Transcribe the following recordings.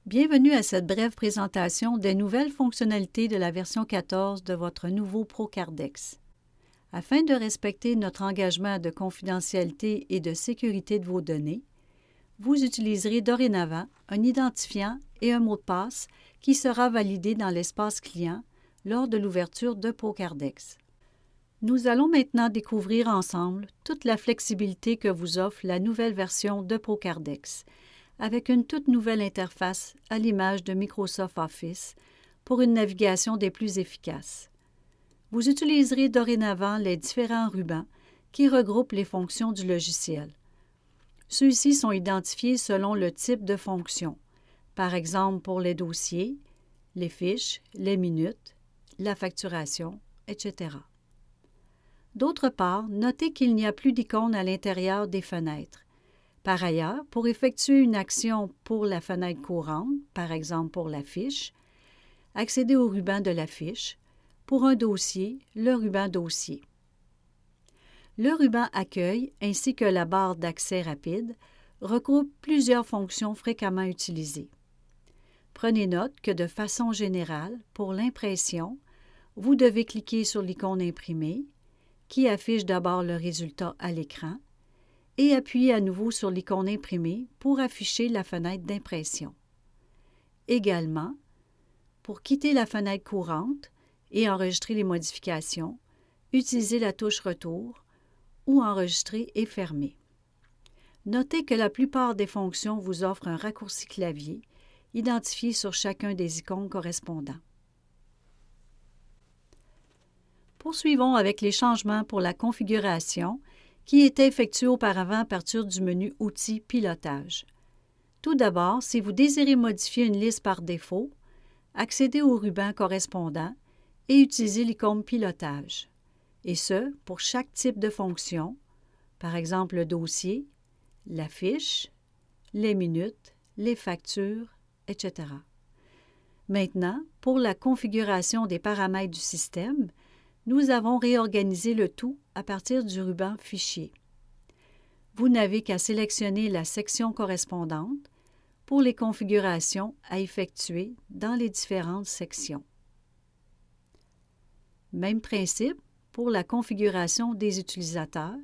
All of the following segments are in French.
Bienvenue à cette brève présentation des nouvelles fonctionnalités de la version 14 de votre nouveau ProCardex. Afin de respecter notre engagement de confidentialité et de sécurité de vos données, vous utiliserez dorénavant un identifiant et un mot de passe qui sera validé dans l'espace client lors de l'ouverture de ProCardex. Nous allons maintenant découvrir ensemble toute la flexibilité que vous offre la nouvelle version de ProCardex, avec une toute nouvelle interface à l'image de Microsoft Office pour une navigation des plus efficaces. Vous utiliserez dorénavant les différents rubans qui regroupent les fonctions du logiciel. Ceux-ci sont identifiés selon le type de fonction, par exemple pour les dossiers, les fiches, les minutes, la facturation, etc. D'autre part, notez qu'il n'y a plus d'icône à l'intérieur des fenêtres. Par ailleurs, pour effectuer une action pour la fenêtre courante, par exemple pour la fiche, accédez au ruban de la fiche. Pour un dossier, le ruban Dossier. Le ruban Accueil ainsi que la barre d'accès rapide regroupent plusieurs fonctions fréquemment utilisées. Prenez note que de façon générale, pour l'impression, vous devez cliquer sur l'icône Imprimer, qui affiche d'abord le résultat à l'écran, et appuyer à nouveau sur l'icône Imprimer pour afficher la fenêtre d'impression. Également, pour quitter la fenêtre courante et enregistrer les modifications, utilisez la touche Retour ou Enregistrer et fermer. Notez que la plupart des fonctions vous offrent un raccourci clavier identifié sur chacun des icônes correspondants. Poursuivons avec les changements pour la configuration qui était effectué auparavant à partir du menu Outils Pilotage. Tout d'abord, si vous désirez modifier une liste par défaut, accédez au ruban correspondant et utilisez l'icône Pilotage, et ce, pour chaque type de fonction, par exemple le dossier, la fiche, les minutes, les factures, etc. Maintenant, pour la configuration des paramètres du système, nous avons réorganisé le tout à partir du ruban Fichier. Vous n'avez qu'à sélectionner la section correspondante pour les configurations à effectuer dans les différentes sections. Même principe pour la configuration des utilisateurs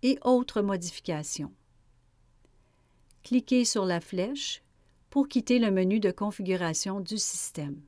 et autres modifications. Cliquez sur la flèche pour quitter le menu de configuration du système.